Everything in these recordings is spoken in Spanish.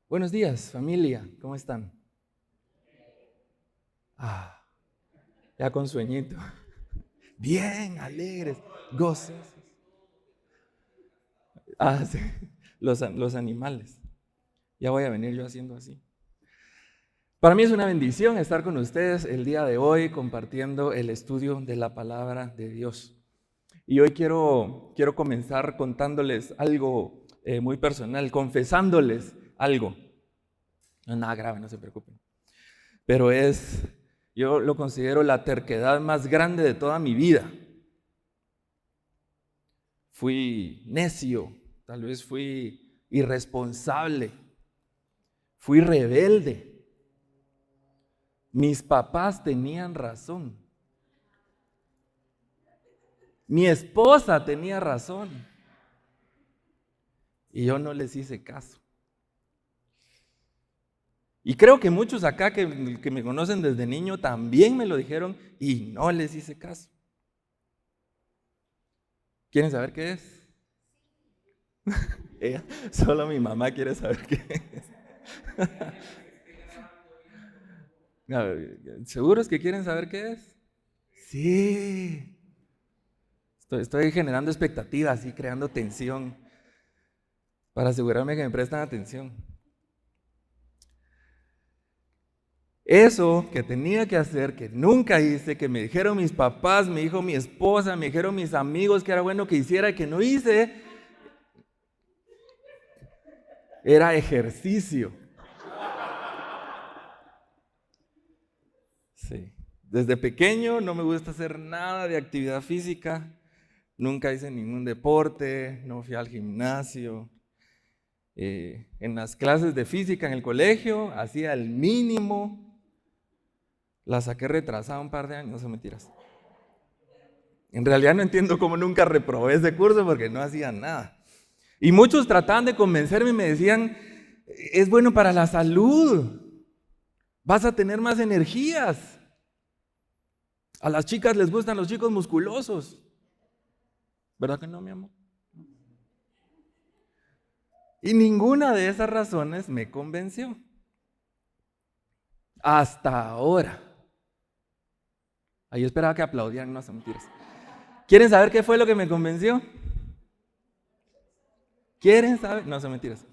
Buenos días, familia, ¿cómo están? Ya con sueñito. Bien, alegres, gozosos. Sí, los animales. Ya voy a venir yo haciendo así. Para mí es una bendición estar con ustedes el día de hoy compartiendo el estudio de la palabra de Dios. Y hoy quiero comenzar contándoles algo muy personal, confesándoles algo. No es nada grave, no se preocupen. Pero yo lo considero la terquedad más grande de toda mi vida. Fui necio, tal vez fui irresponsable, fui rebelde. Mis papás tenían razón. Mi esposa tenía razón. Y yo no les hice caso. Y creo que muchos acá que me conocen desde niño también me lo dijeron y no les hice caso. ¿Quieren saber qué es? Solo mi mamá quiere saber qué es. ¿Seguros que quieren saber qué es? Sí. Estoy generando expectativas y creando tensión para asegurarme que me prestan atención. Eso que tenía que hacer, que nunca hice, que me dijeron mis papás, me dijo mi esposa, me dijeron mis amigos que era bueno que hiciera y que no hice, era ejercicio. Sí. Desde pequeño no me gusta hacer nada de actividad física, nunca hice ningún deporte, no fui al gimnasio. En las clases de física en el colegio hacía el mínimo, la saqué retrasada un par de años, no son mentiras. En realidad no entiendo cómo nunca reprobé ese curso porque no hacía nada. Y muchos trataban de convencerme y me decían, es bueno para la salud, vas a tener más energías. A las chicas les gustan los chicos musculosos. ¿Verdad que no, mi amor? Y ninguna de esas razones me convenció. Hasta ahora. Ahí yo esperaba que aplaudieran, no son mentiras. ¿Quieren saber qué fue lo que me convenció? ¿Quieren saber? No son mentiras.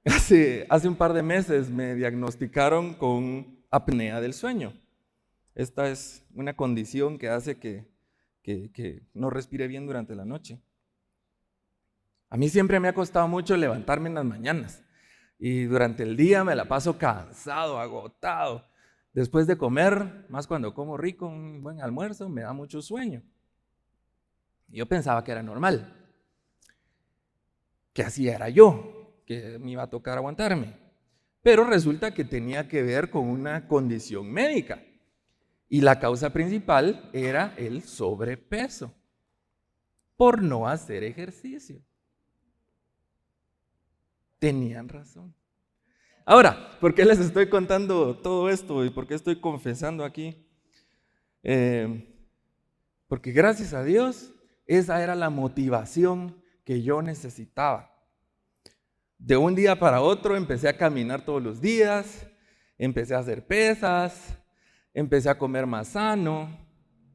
Hace un par de meses me diagnosticaron con apnea del sueño. Esta es una condición que hace que no respire bien durante la noche. A mí siempre me ha costado mucho levantarme en las mañanas y durante el día me la paso cansado, agotado. Después de comer, más cuando como rico, un buen almuerzo, me da mucho sueño. Yo pensaba que era normal, que así era yo, que me iba a tocar aguantarme. Pero resulta que tenía que ver con una condición médica. Y la causa principal era el sobrepeso, por no hacer ejercicio. Tenían razón. Ahora, ¿por qué les estoy contando todo esto y por qué estoy confesando aquí? Porque gracias a Dios, esa era la motivación que yo necesitaba. De un día para otro empecé a caminar todos los días, empecé a hacer pesas, empecé a comer más sano,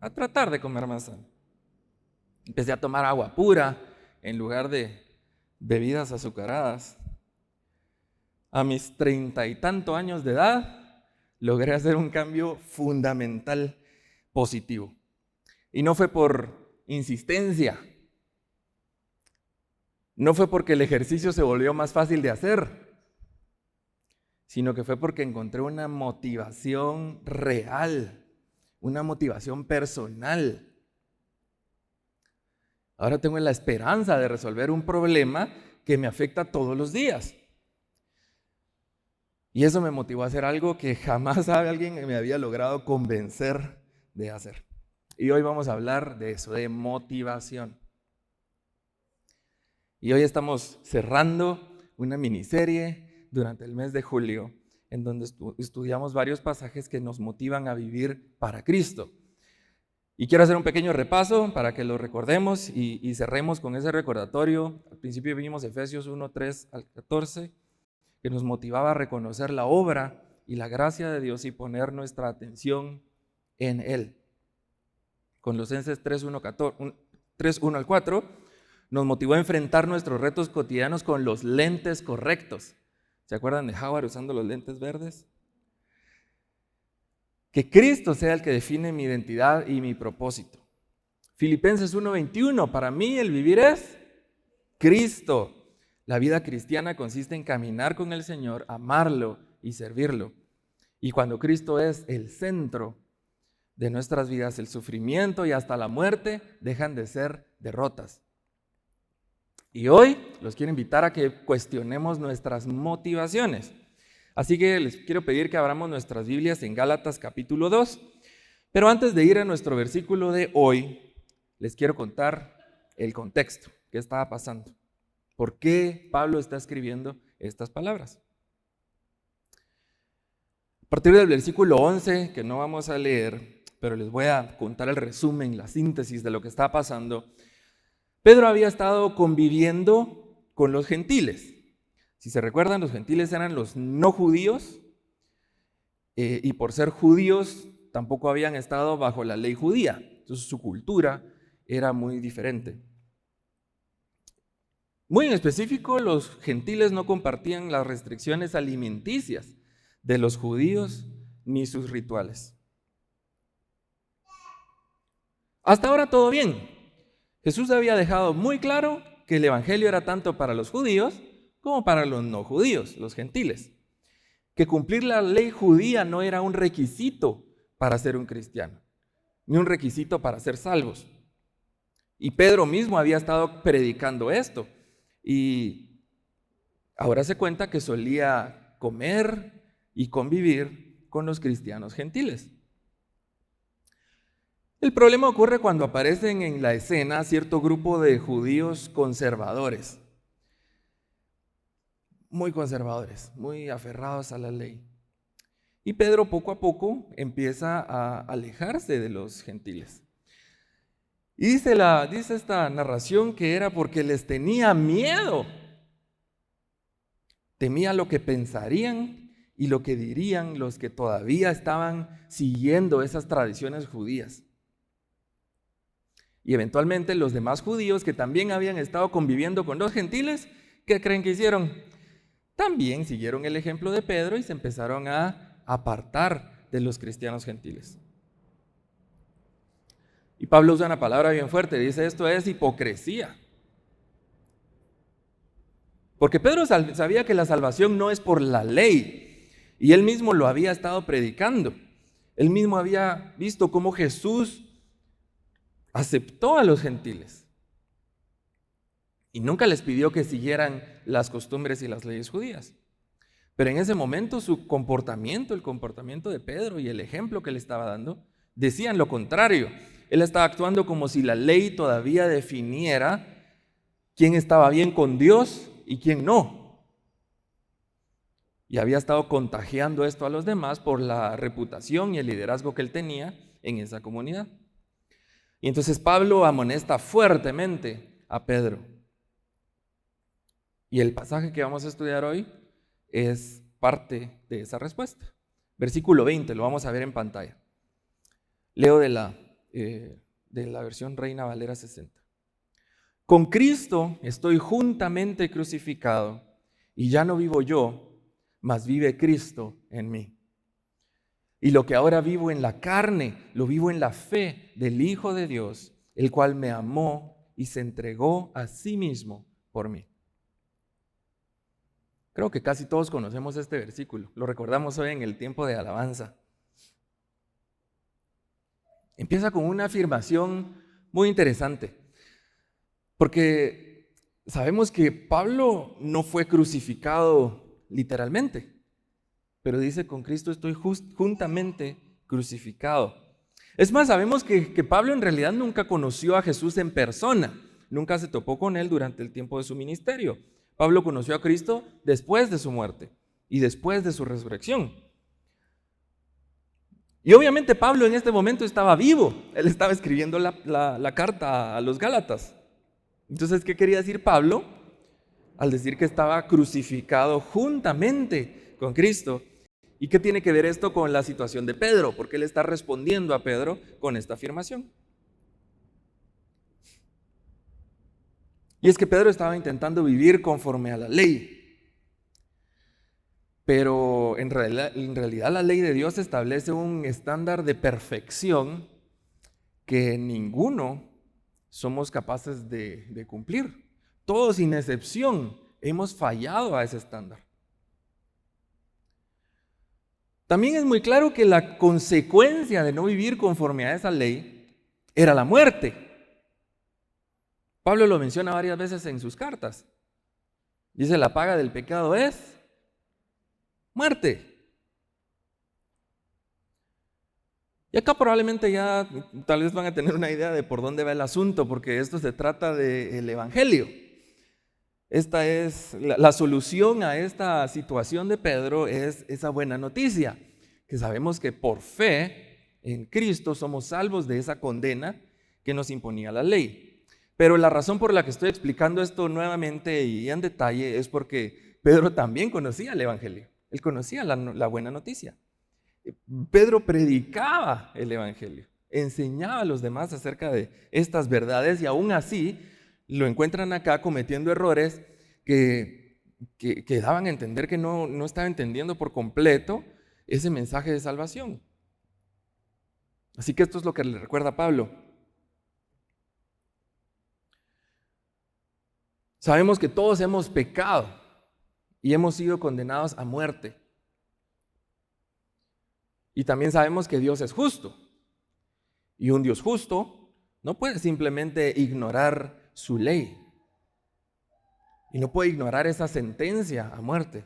a tratar de comer más sano. Empecé a tomar agua pura en lugar de bebidas azucaradas. A mis 30 y tantos años de edad, logré hacer un cambio fundamental positivo. Y no fue por insistencia, no fue porque el ejercicio se volvió más fácil de hacer, sino que fue porque encontré una motivación real, una motivación personal. Ahora tengo la esperanza de resolver un problema que me afecta todos los días. Y eso me motivó a hacer algo que jamás alguien me había logrado convencer de hacer. Y hoy vamos a hablar de eso, de motivación. Y hoy estamos cerrando una miniserie durante el mes de julio, en donde estudiamos varios pasajes que nos motivan a vivir para Cristo. Y quiero hacer un pequeño repaso para que lo recordemos y cerremos con ese recordatorio. Al principio vimos Efesios 1, 3 al 14, que nos motivaba a reconocer la obra y la gracia de Dios y poner nuestra atención en Él. Colosenses 3:1 al 4 nos motivó a enfrentar nuestros retos cotidianos con los lentes correctos. ¿Se acuerdan de Howard usando los lentes verdes? Que Cristo sea el que define mi identidad y mi propósito. Filipenses 1:21, para mí el vivir es Cristo. La vida cristiana consiste en caminar con el Señor, amarlo y servirlo. Y cuando Cristo es el centro de nuestras vidas, el sufrimiento y hasta la muerte dejan de ser derrotas. Y hoy los quiero invitar a que cuestionemos nuestras motivaciones. Así que les quiero pedir que abramos nuestras Biblias en Gálatas capítulo 2. Pero antes de ir a nuestro versículo de hoy, les quiero contar el contexto, qué estaba pasando. ¿Por qué Pablo está escribiendo estas palabras? A partir del versículo 11, que no vamos a leer, pero les voy a contar el resumen, la síntesis de lo que está pasando. Pedro había estado conviviendo con los gentiles. Si se recuerdan, los gentiles eran los no judíos y por ser judíos tampoco habían estado bajo la ley judía. Entonces su cultura era muy diferente. Muy en específico, los gentiles no compartían las restricciones alimenticias de los judíos ni sus rituales. Hasta ahora todo bien. Jesús había dejado muy claro que el evangelio era tanto para los judíos como para los no judíos, los gentiles. Que cumplir la ley judía no era un requisito para ser un cristiano, ni un requisito para ser salvos. Y Pedro mismo había estado predicando esto. Y ahora se cuenta que solía comer y convivir con los cristianos gentiles. El problema ocurre cuando aparecen en la escena cierto grupo de judíos conservadores, muy aferrados a la ley. Y Pedro poco a poco empieza a alejarse de los gentiles. Y dice esta narración que era porque les tenía miedo. Temía lo que pensarían y lo que dirían los que todavía estaban siguiendo esas tradiciones judías. Y eventualmente los demás judíos que también habían estado conviviendo con los gentiles, ¿qué creen que hicieron? También siguieron el ejemplo de Pedro y se empezaron a apartar de los cristianos gentiles. Y Pablo usa una palabra bien fuerte, dice esto es hipocresía. Porque Pedro sabía que la salvación no es por la ley y él mismo lo había estado predicando. Él mismo había visto cómo Jesús aceptó a los gentiles y nunca les pidió que siguieran las costumbres y las leyes judías. Pero en ese momento su comportamiento, el comportamiento de Pedro y el ejemplo que le estaba dando, decían lo contrario. Él estaba actuando como si la ley todavía definiera quién estaba bien con Dios y quién no. Y había estado contagiando esto a los demás por la reputación y el liderazgo que él tenía en esa comunidad. Y entonces Pablo amonesta fuertemente a Pedro. Y el pasaje que vamos a estudiar hoy es parte de esa respuesta. Versículo 20, lo vamos a ver en pantalla. Leo de la versión Reina Valera 60. Con Cristo estoy juntamente crucificado y ya no vivo yo, mas vive Cristo en mí. Y lo que ahora vivo en la carne, lo vivo en la fe del Hijo de Dios, el cual me amó y se entregó a sí mismo por mí. Creo que casi todos conocemos este versículo, lo recordamos hoy en el tiempo de alabanza. Empieza con una afirmación muy interesante, porque sabemos que Pablo no fue crucificado literalmente, pero dice, con Cristo estoy juntamente crucificado. Es más, sabemos que Pablo en realidad nunca conoció a Jesús en persona, nunca se topó con él durante el tiempo de su ministerio. Pablo conoció a Cristo después de su muerte y después de su resurrección. Y obviamente Pablo en este momento estaba vivo, él estaba escribiendo la carta a los Gálatas. Entonces, ¿qué quería decir Pablo? al decir que estaba crucificado juntamente con Cristo. ¿Y qué tiene que ver esto con la situación de Pedro? Porque él está respondiendo a Pedro con esta afirmación. Y es que Pedro estaba intentando vivir conforme a la ley. Pero en realidad la ley de Dios establece un estándar de perfección que ninguno somos capaces de cumplir. Todos sin excepción hemos fallado a ese estándar. También es muy claro que la consecuencia de no vivir conforme a esa ley era la muerte. Pablo lo menciona varias veces en sus cartas. Dice, la paga del pecado es muerte. Y acá probablemente ya tal vez van a tener una idea de por dónde va el asunto, porque esto se trata del Evangelio. Esta es la solución a esta situación de Pedro, es esa buena noticia, que sabemos que por fe en Cristo somos salvos de esa condena que nos imponía la ley. Pero la razón por la que estoy explicando esto nuevamente y en detalle es porque Pedro también conocía el Evangelio. Él conocía la buena noticia. Pedro predicaba el Evangelio, enseñaba a los demás acerca de estas verdades y aún así lo encuentran acá cometiendo errores que daban a entender que no estaba entendiendo por completo ese mensaje de salvación. Así que esto es lo que le recuerda a Pablo. Sabemos que todos hemos pecado y hemos sido condenados a muerte. Y también sabemos que Dios es justo. Y un Dios justo no puede simplemente ignorar su ley. Y no puede ignorar esa sentencia a muerte.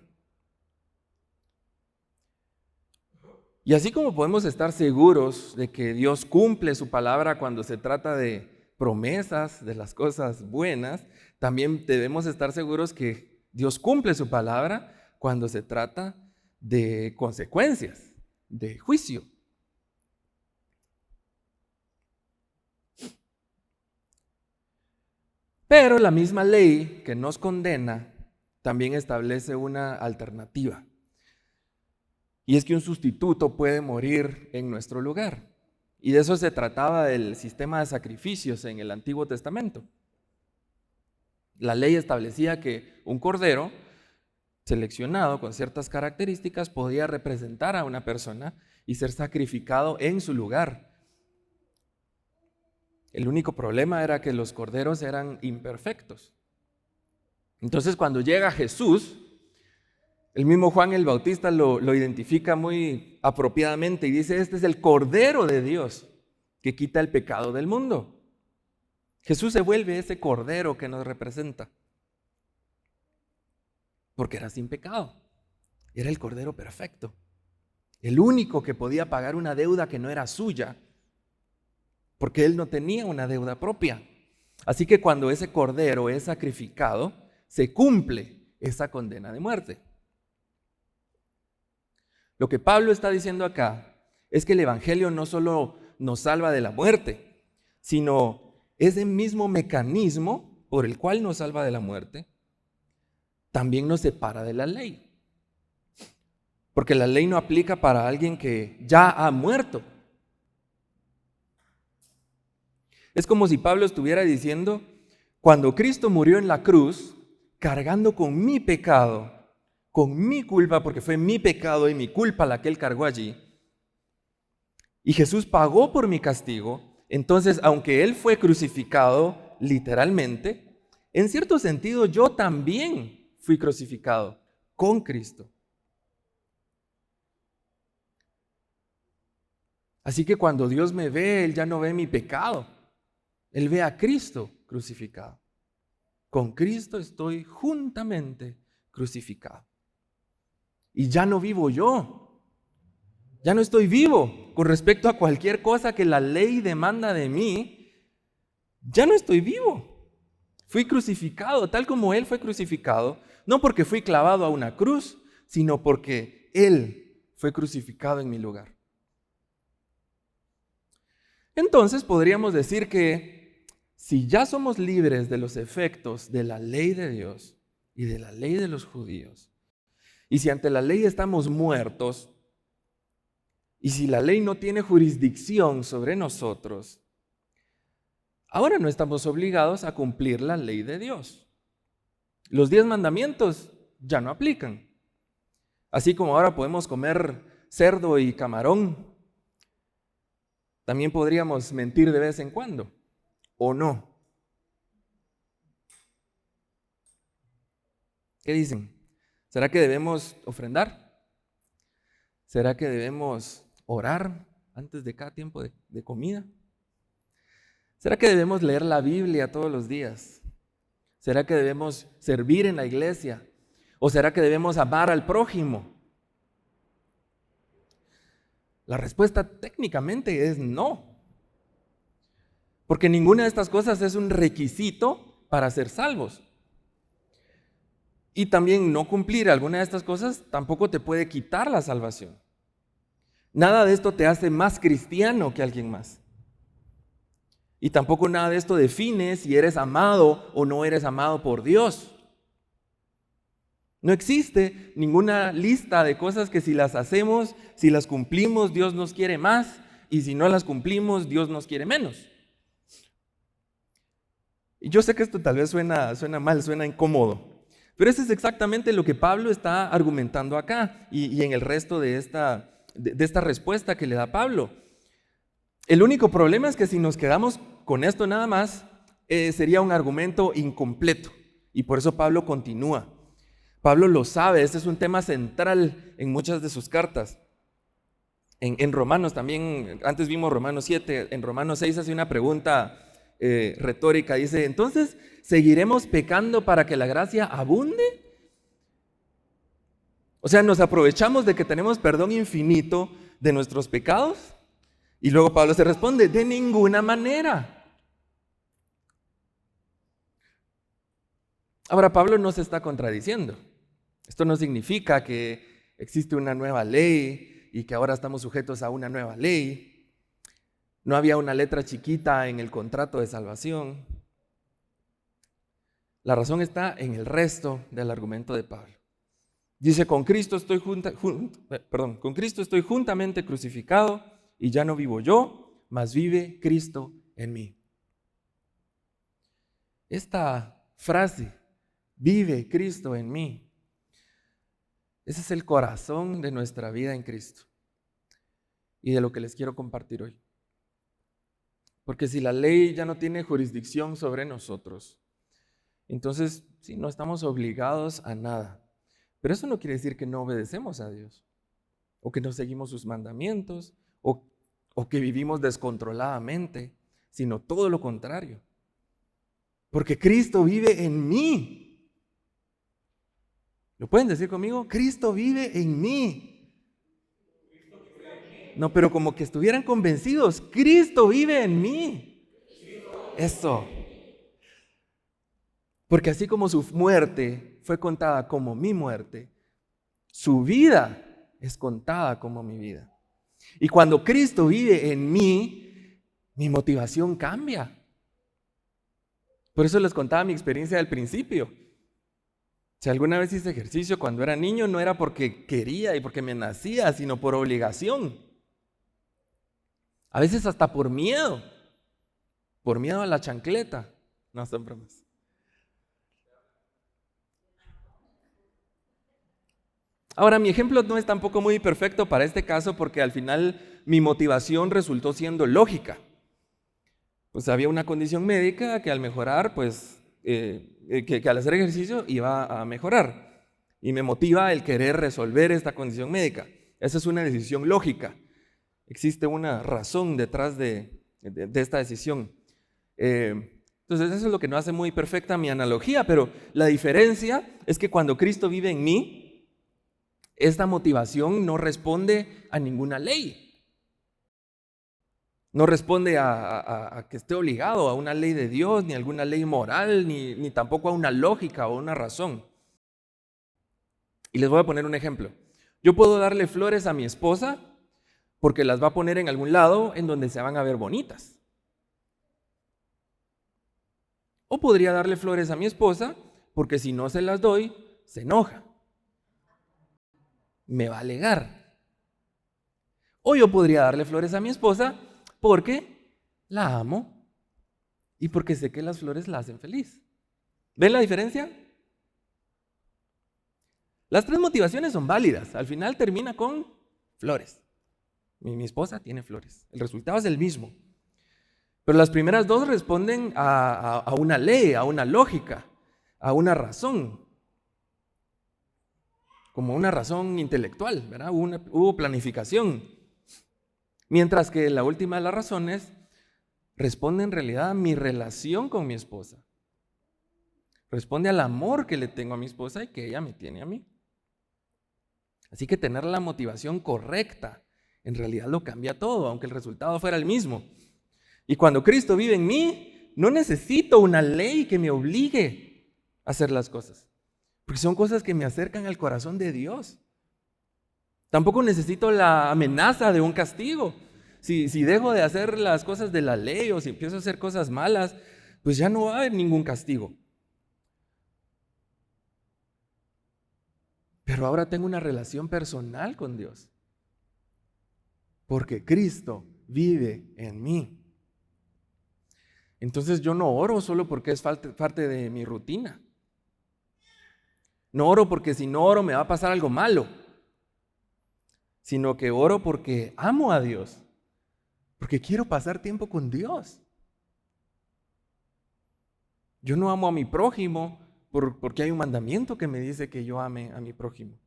Y así como podemos estar seguros de que Dios cumple su palabra cuando se trata de promesas, de las cosas buenas, también debemos estar seguros que Dios cumple su palabra cuando se trata de consecuencias, de juicio. Pero la misma ley que nos condena también establece una alternativa. Y es que un sustituto puede morir en nuestro lugar. Y de eso se trataba del sistema de sacrificios en el Antiguo Testamento. La ley establecía que un cordero seleccionado con ciertas características podía representar a una persona y ser sacrificado en su lugar. El único problema era que los corderos eran imperfectos. Entonces, cuando llega Jesús, el mismo Juan el Bautista lo identifica muy apropiadamente y dice, este es el Cordero de Dios que quita el pecado del mundo. Jesús se vuelve ese Cordero que nos representa, porque era sin pecado. Era el Cordero perfecto, el único que podía pagar una deuda que no era suya, porque él no tenía una deuda propia. Así que cuando ese Cordero es sacrificado, se cumple esa condena de muerte. Lo que Pablo está diciendo acá es que el Evangelio no solo nos salva de la muerte, sino ese mismo mecanismo por el cual nos salva de la muerte, también nos separa de la ley. Porque la ley no aplica para alguien que ya ha muerto. Es como si Pablo estuviera diciendo, cuando Cristo murió en la cruz, cargando con mi pecado, con mi culpa, porque fue mi pecado y mi culpa la que él cargó allí, y Jesús pagó por mi castigo, entonces aunque él fue crucificado literalmente, en cierto sentido yo también fui crucificado con Cristo. Así que cuando Dios me ve, Él ya no ve mi pecado, Él ve a Cristo crucificado. Con Cristo estoy juntamente crucificado. Y ya no vivo yo, ya no estoy vivo con respecto a cualquier cosa que la ley demanda de mí, ya no estoy vivo. Fui crucificado tal como Él fue crucificado, no porque fui clavado a una cruz, sino porque Él fue crucificado en mi lugar. Entonces podríamos decir que si ya somos libres de los efectos de la ley de Dios y de la ley de los judíos. Y si ante la ley estamos muertos, y si la ley no tiene jurisdicción sobre nosotros, ahora no estamos obligados a cumplir la ley de Dios. Los 10 mandamientos ya no aplican. Así como ahora podemos comer cerdo y camarón, también podríamos mentir de vez en cuando, ¿o no? ¿Qué dicen? ¿Será que debemos ofrendar? ¿Será que debemos orar antes de cada tiempo de comida? ¿Será que debemos leer la Biblia todos los días? ¿Será que debemos servir en la iglesia? ¿O será que debemos amar al prójimo? La respuesta técnicamente es no. Porque ninguna de estas cosas es un requisito para ser salvos. Y también no cumplir alguna de estas cosas tampoco te puede quitar la salvación. Nada de esto te hace más cristiano que alguien más. Y tampoco nada de esto define si eres amado o no eres amado por Dios. No existe ninguna lista de cosas que si las hacemos, si las cumplimos, Dios nos quiere más, y si no las cumplimos, Dios nos quiere menos. Y yo sé que esto tal vez suena mal, suena incómodo, pero eso es exactamente lo que Pablo está argumentando acá y en el resto de esta respuesta que le da Pablo. El único problema es que si nos quedamos con esto nada más, sería un argumento incompleto. Y por eso Pablo continúa. Pablo lo sabe, este es un tema central en muchas de sus cartas. En Romanos también, antes vimos Romanos 7, en Romanos 6 hace una pregunta retórica. Dice, entonces, ¿seguiremos pecando para que la gracia abunde? O sea, ¿nos aprovechamos de que tenemos perdón infinito de nuestros pecados? Y luego Pablo se responde, de ninguna manera. Ahora, Pablo no se está contradiciendo. Esto no significa que existe una nueva ley y que ahora estamos sujetos a una nueva ley. No había una letra chiquita en el contrato de salvación. La razón está en el resto del argumento de Pablo. Dice, con Cristo estoy juntamente crucificado y ya no vivo yo, mas vive Cristo en mí. Esta frase, vive Cristo en mí, ese es el corazón de nuestra vida en Cristo y de lo que les quiero compartir hoy. Porque si la ley ya no tiene jurisdicción sobre nosotros, entonces sí, no estamos obligados a nada. Pero eso no quiere decir que no obedecemos a Dios, o que no seguimos sus mandamientos, o que vivimos descontroladamente, sino todo lo contrario. Porque Cristo vive en mí. ¿Lo pueden decir conmigo? Cristo vive en mí. No, pero como que estuvieran convencidos, Cristo vive en mí. Eso. Porque así como su muerte fue contada como mi muerte, su vida es contada como mi vida. Y cuando Cristo vive en mí, mi motivación cambia. Por eso les contaba mi experiencia del principio. Si alguna vez hice ejercicio cuando era niño, no era porque quería y porque me nacía, sino por obligación. A veces hasta por miedo a la chancleta. No, son bromas. Ahora, mi ejemplo no es tampoco muy perfecto para este caso porque al final mi motivación resultó siendo lógica. Pues había una condición médica que al mejorar, pues, que al hacer ejercicio iba a mejorar. Y me motiva el querer resolver esta condición médica. Esa es una decisión lógica. Existe una razón detrás de esta decisión. Entonces eso es lo que no hace muy perfecta mi analogía, pero la diferencia es que cuando Cristo vive en mí, esta motivación no responde a ninguna ley. No responde a que esté obligado a una ley de Dios, ni a alguna ley moral, ni tampoco a una lógica o una razón. Y les voy a poner un ejemplo. Yo puedo darle flores a mi esposa porque las va a poner en algún lado en donde se van a ver bonitas. O podría darle flores a mi esposa porque si no se las doy, se enoja. Me va a alegar. O yo podría darle flores a mi esposa porque la amo y porque sé que las flores la hacen feliz. ¿Ven la diferencia? Las tres motivaciones son válidas. Al final termina con flores. Mi esposa tiene flores. El resultado es el mismo. Pero las primeras dos responden a una ley, a una lógica, a una razón. Como una razón intelectual, ¿verdad? Hubo planificación. Mientras que la última de las razones responde en realidad a mi relación con mi esposa. Responde al amor que le tengo a mi esposa y que ella me tiene a mí. Así que tener la motivación correcta en realidad lo cambia todo, aunque el resultado fuera el mismo. Y cuando Cristo vive en mí, no necesito una ley que me obligue a hacer las cosas, porque son cosas que me acercan al corazón de Dios. Tampoco necesito la amenaza de un castigo. Si dejo de hacer las cosas de la ley o si empiezo a hacer cosas malas, pues ya no va a haber ningún castigo. Pero ahora tengo una relación personal con Dios, porque Cristo vive en mí. Entonces yo no oro solo porque es parte de mi rutina. No oro porque si no oro me va a pasar algo malo, sino que oro porque amo a Dios, porque quiero pasar tiempo con Dios. Yo no amo a mi prójimo porque hay un mandamiento que me dice que yo ame a mi prójimo.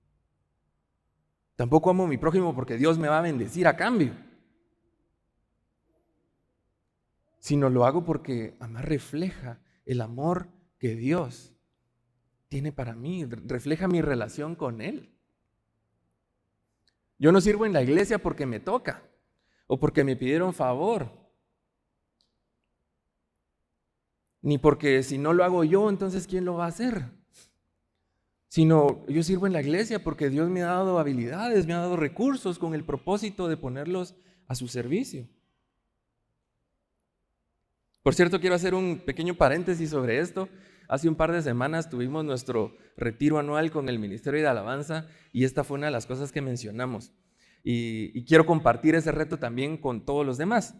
Tampoco amo a mi prójimo porque Dios me va a bendecir a cambio, sino lo hago porque amar refleja el amor que Dios tiene para mí, refleja mi relación con Él. Yo no sirvo en la iglesia porque me toca o porque me pidieron favor, ni porque si no lo hago yo, entonces ¿quién lo va a hacer? Sino yo sirvo en la iglesia porque Dios me ha dado habilidades, me ha dado recursos con el propósito de ponerlos a su servicio. Por cierto, quiero hacer un pequeño paréntesis sobre esto. Hace un par de semanas tuvimos nuestro retiro anual con el Ministerio de Alabanza y esta fue una de las cosas que mencionamos. Y quiero compartir ese reto también con todos los demás,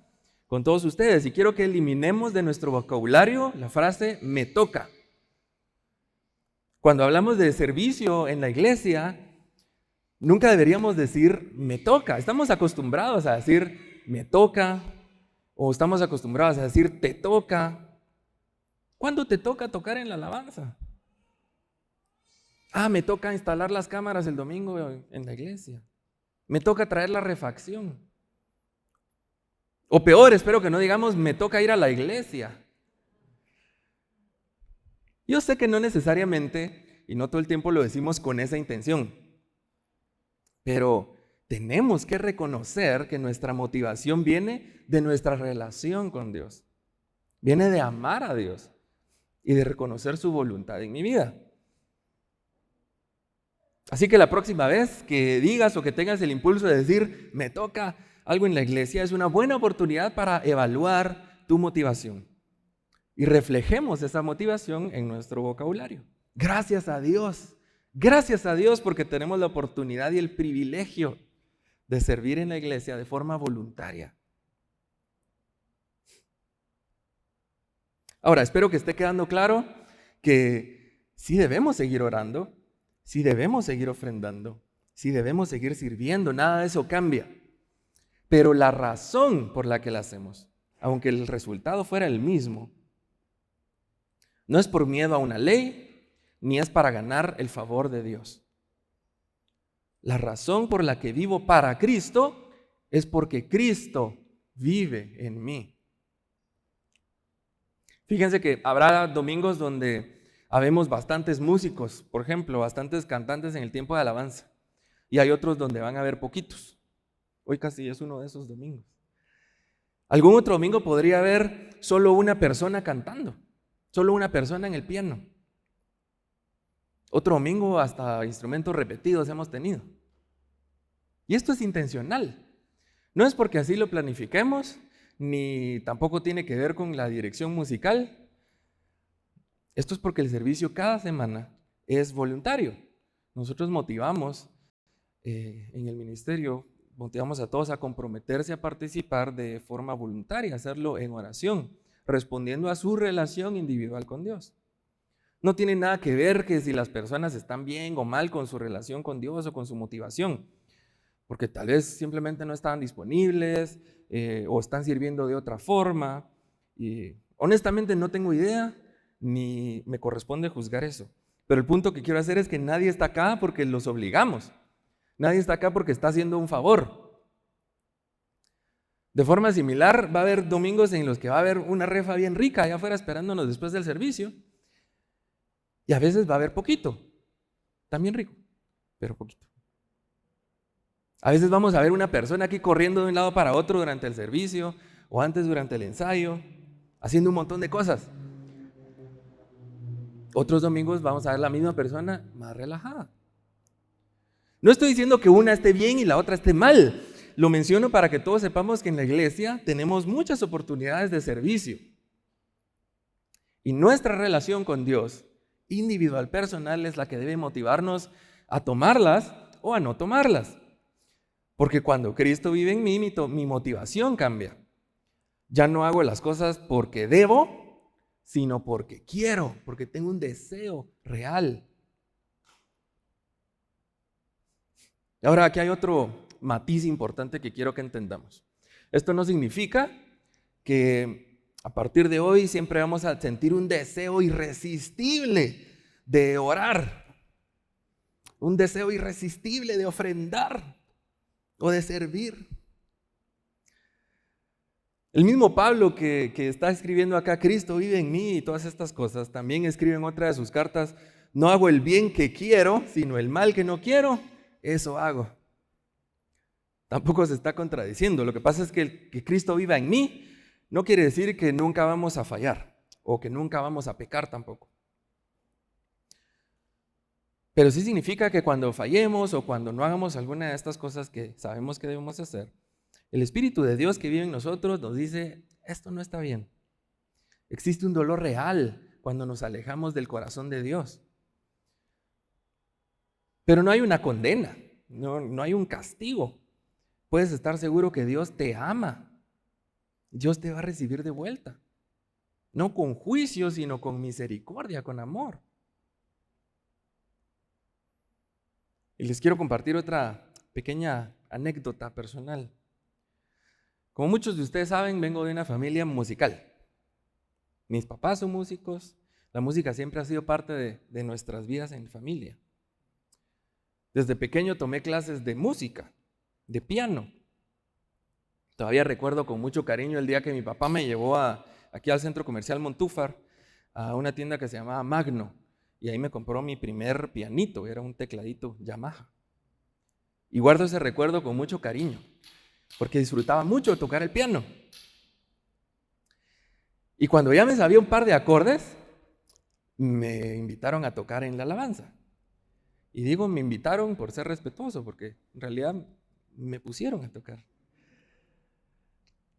con todos ustedes. Y quiero que eliminemos de nuestro vocabulario la frase "me toca". Cuando hablamos de servicio en la iglesia, nunca deberíamos decir "me toca". Estamos acostumbrados a decir "me toca", o estamos acostumbrados a decir "te toca". ¿Cuándo te toca tocar en la alabanza? Me toca instalar las cámaras el domingo en la iglesia. Me toca traer la refacción. O peor, espero que no digamos "me toca ir a la iglesia". Yo sé que no necesariamente, y no todo el tiempo lo decimos con esa intención, pero tenemos que reconocer que nuestra motivación viene de nuestra relación con Dios. Viene de amar a Dios y de reconocer su voluntad en mi vida. Así que la próxima vez que digas o que tengas el impulso de decir "me toca algo en la iglesia", es una buena oportunidad para evaluar tu motivación y reflejemos esa motivación en nuestro vocabulario. Gracias a Dios porque tenemos la oportunidad y el privilegio de servir en la iglesia de forma voluntaria. Ahora, espero que esté quedando claro que sí debemos seguir orando, sí debemos seguir ofrendando, sí debemos seguir sirviendo, nada de eso cambia. Pero la razón por la que la hacemos, aunque el resultado fuera el mismo, no es por miedo a una ley, ni es para ganar el favor de Dios. La razón por la que vivo para Cristo es porque Cristo vive en mí. Fíjense que habrá domingos donde habemos bastantes músicos, por ejemplo, bastantes cantantes en el tiempo de alabanza. Y hay otros donde van a haber poquitos. Hoy casi es uno de esos domingos. Algún otro domingo podría haber solo una persona cantando, solo una persona en el piano. Otro domingo hasta instrumentos repetidos hemos tenido. Y esto es intencional. No es porque así lo planifiquemos, ni tampoco tiene que ver con la dirección musical. Esto es porque el servicio cada semana es voluntario. Nosotros motivamos en el ministerio, motivamos a todos a comprometerse a participar de forma voluntaria, hacerlo en oración, respondiendo a su relación individual con Dios. No tiene nada que ver que si las personas están bien o mal con su relación con Dios o con su motivación, porque tal vez simplemente no estaban disponibles o están sirviendo de otra forma. Y honestamente no tengo idea ni me corresponde juzgar eso. Pero el punto que quiero hacer es que nadie está acá porque los obligamos. Nadie está acá porque está haciendo un favor. De forma similar, va a haber domingos en los que va a haber una refa bien rica allá afuera esperándonos después del servicio. Y a veces va a haber poquito, también rico, pero poquito. A veces vamos a ver una persona aquí corriendo de un lado para otro durante el servicio o antes durante el ensayo, haciendo un montón de cosas. Otros domingos vamos a ver la misma persona más relajada. No estoy diciendo que una esté bien y la otra esté mal. Lo menciono para que todos sepamos que en la iglesia tenemos muchas oportunidades de servicio. Y nuestra relación con Dios, individual, personal, es la que debe motivarnos a tomarlas o a no tomarlas. Porque cuando Cristo vive en mí, mi motivación cambia. Ya no hago las cosas porque debo, sino porque quiero, porque tengo un deseo real. Ahora, aquí hay otro matiz importante que quiero que entendamos. Esto no significa que a partir de hoy siempre vamos a sentir un deseo irresistible de orar, un deseo irresistible de ofrendar o de servir. El mismo Pablo que está escribiendo acá, Cristo vive en mí y todas estas cosas, también escribe en otra de sus cartas, no hago el bien que quiero, sino el mal que no quiero, eso hago. Tampoco se está contradiciendo. Lo que pasa es que Cristo viva en mí no quiere decir que nunca vamos a fallar o que nunca vamos a pecar tampoco. Pero sí significa que cuando fallemos o cuando no hagamos alguna de estas cosas que sabemos que debemos hacer, el Espíritu de Dios que vive en nosotros nos dice, esto no está bien. Existe un dolor real cuando nos alejamos del corazón de Dios. Pero no hay una condena, no hay un castigo. Puedes estar seguro que Dios te ama. Dios te va a recibir de vuelta. No con juicio, sino con misericordia, con amor. Y les quiero compartir otra pequeña anécdota personal. Como muchos de ustedes saben, vengo de una familia musical. Mis papás son músicos. La música siempre ha sido parte de nuestras vidas en familia. Desde pequeño tomé clases de música, de piano. Todavía recuerdo con mucho cariño el día que mi papá me llevó aquí al centro comercial Montúfar, a una tienda que se llamaba Magno. Y ahí me compró mi primer pianito, era un tecladito Yamaha. Y guardo ese recuerdo con mucho cariño, porque disfrutaba mucho de tocar el piano. Y cuando ya me sabía un par de acordes, me invitaron a tocar en la alabanza. Y digo, me invitaron por ser respetuoso, porque en realidad me pusieron a tocar.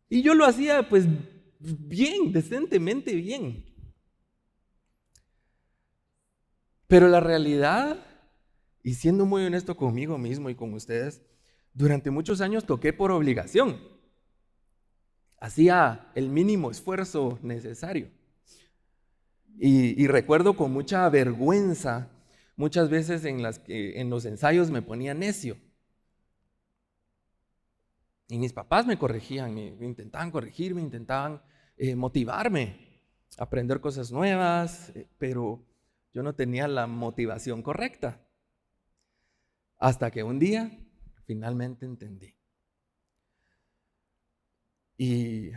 Y yo lo hacía pues bien, decentemente bien. Pero la realidad, y siendo muy honesto conmigo mismo y con ustedes, durante muchos años toqué por obligación. Hacía el mínimo esfuerzo necesario. Y recuerdo con mucha vergüenza, muchas veces en los ensayos me ponía necio. Y mis papás me corregían, me intentaban corregirme, intentaban motivarme a aprender cosas nuevas, pero yo no tenía la motivación correcta. Hasta que un día finalmente entendí. Y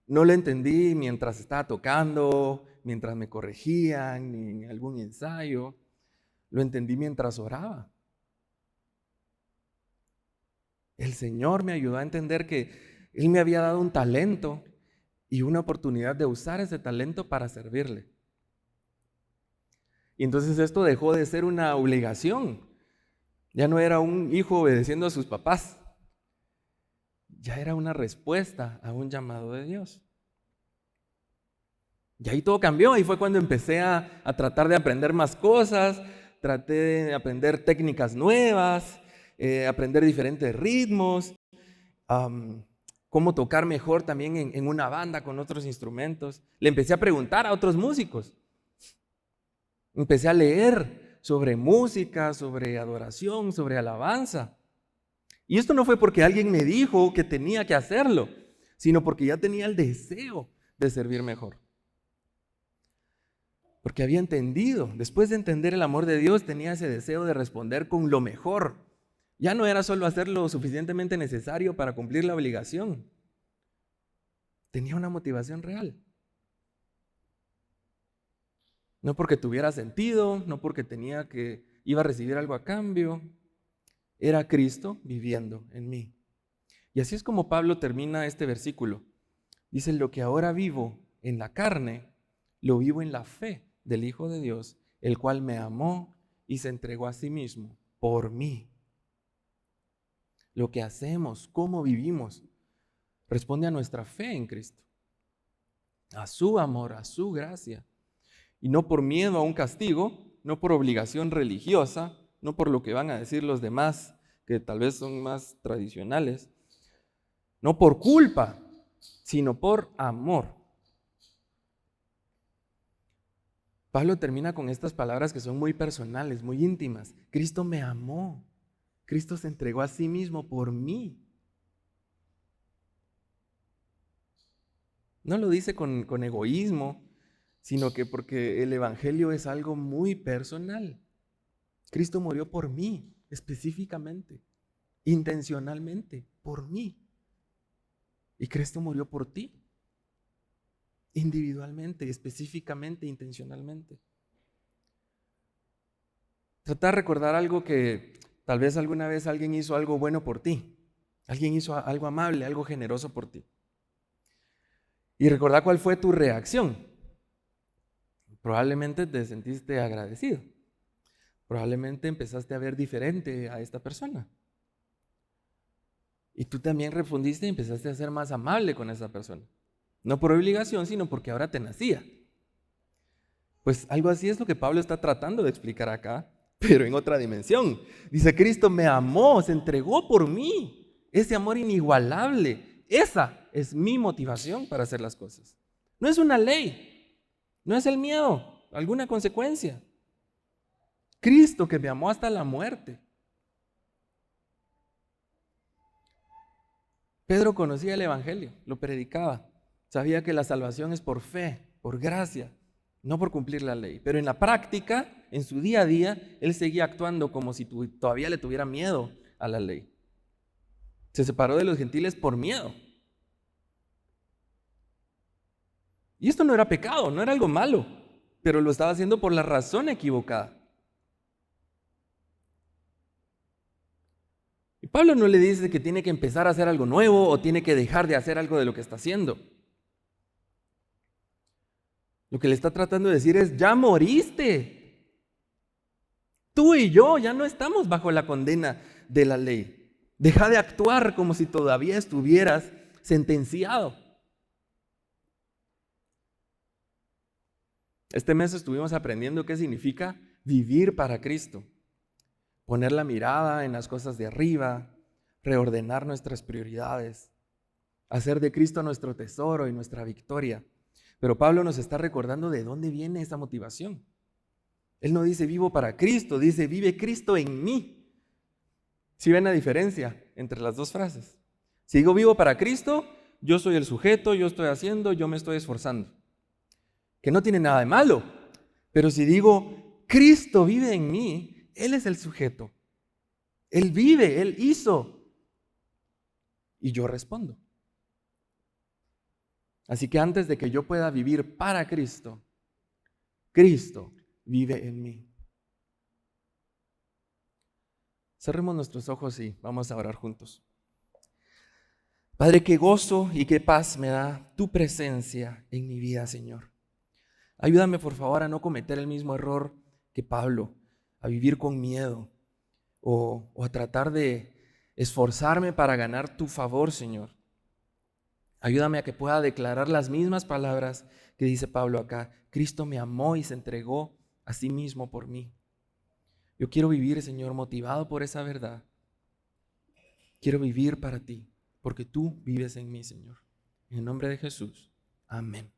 no lo entendí mientras estaba tocando, mientras me corregían, ni en algún ensayo. Lo entendí mientras oraba. El Señor me ayudó a entender que Él me había dado un talento y una oportunidad de usar ese talento para servirle. Y entonces esto dejó de ser una obligación. Ya no era un hijo obedeciendo a sus papás. Ya era una respuesta a un llamado de Dios. Y ahí todo cambió, ahí fue cuando empecé a tratar de aprender más cosas, traté de aprender técnicas nuevas, aprender diferentes ritmos, cómo tocar mejor también en una banda con otros instrumentos. Le empecé a preguntar a otros músicos, empecé a leer sobre música, sobre adoración, sobre alabanza. Y esto no fue porque alguien me dijo que tenía que hacerlo, sino porque ya tenía el deseo de servir mejor. Porque había entendido, después de entender el amor de Dios, tenía ese deseo de responder con lo mejor. Ya no era solo hacer lo suficientemente necesario para cumplir la obligación. Tenía una motivación real. No porque tuviera sentido, no porque iba a recibir algo a cambio. Era Cristo viviendo en mí. Y así es como Pablo termina este versículo. Dice, lo que ahora vivo en la carne, lo vivo en la fe del Hijo de Dios, el cual me amó y se entregó a sí mismo por mí. Lo que hacemos, cómo vivimos, responde a nuestra fe en Cristo, a su amor, a su gracia. Y no por miedo a un castigo, no por obligación religiosa, no por lo que van a decir los demás, que tal vez son más tradicionales, no por culpa, sino por amor. Pablo termina con estas palabras que son muy personales, muy íntimas. Cristo me amó. Cristo se entregó a sí mismo por mí. No lo dice con egoísmo, sino que porque el evangelio es algo muy personal. Cristo murió por mí, específicamente, intencionalmente, por mí. Y Cristo murió por ti, individualmente, específicamente, intencionalmente. Trata de recordar algo que tal vez alguna vez alguien hizo algo bueno por ti. Alguien hizo algo amable, algo generoso por ti. Y recordá cuál fue tu reacción. Probablemente te sentiste agradecido. Probablemente empezaste a ver diferente a esta persona. Y tú también respondiste y empezaste a ser más amable con esa persona. No por obligación, sino porque ahora te nacía. Pues algo así es lo que Pablo está tratando de explicar acá, pero en otra dimensión. Dice, Cristo me amó, se entregó por mí. Ese amor inigualable. Esa es mi motivación para hacer las cosas. No es una ley, no es el miedo, alguna consecuencia. Cristo que me amó hasta la muerte. Pedro conocía el evangelio, lo predicaba. Sabía que la salvación es por fe, por gracia, no por cumplir la ley. Pero en la práctica, en su día a día, él seguía actuando como si todavía le tuviera miedo a la ley. Se separó de los gentiles por miedo. Y esto no era pecado, no era algo malo, pero lo estaba haciendo por la razón equivocada. Y Pablo no le dice que tiene que empezar a hacer algo nuevo o tiene que dejar de hacer algo de lo que está haciendo. Lo que le está tratando de decir es, ya moriste. Tú y yo ya no estamos bajo la condena de la ley. Deja de actuar como si todavía estuvieras sentenciado. Este mes estuvimos aprendiendo qué significa vivir para Cristo. Poner la mirada en las cosas de arriba, reordenar nuestras prioridades, hacer de Cristo nuestro tesoro y nuestra victoria. Pero Pablo nos está recordando de dónde viene esa motivación. Él no dice vivo para Cristo, dice vive Cristo en mí. ¿Sí ven la diferencia entre las dos frases? Si digo vivo para Cristo, yo soy el sujeto, yo estoy haciendo, yo me estoy esforzando. Que no tiene nada de malo. Pero si digo Cristo vive en mí, Él es el sujeto. Él vive, Él hizo. Y yo respondo. Así que antes de que yo pueda vivir para Cristo, Cristo vive en mí. Cerremos nuestros ojos y vamos a orar juntos. Padre, qué gozo y qué paz me da tu presencia en mi vida, Señor. Ayúdame, por favor, a no cometer el mismo error que Pablo, a vivir con miedo o a tratar de esforzarme para ganar tu favor, Señor. Ayúdame a que pueda declarar las mismas palabras que dice Pablo acá, Cristo me amó y se entregó a sí mismo por mí. Yo quiero vivir, Señor, motivado por esa verdad. Quiero vivir para ti, porque tú vives en mí, Señor. En el nombre de Jesús. Amén.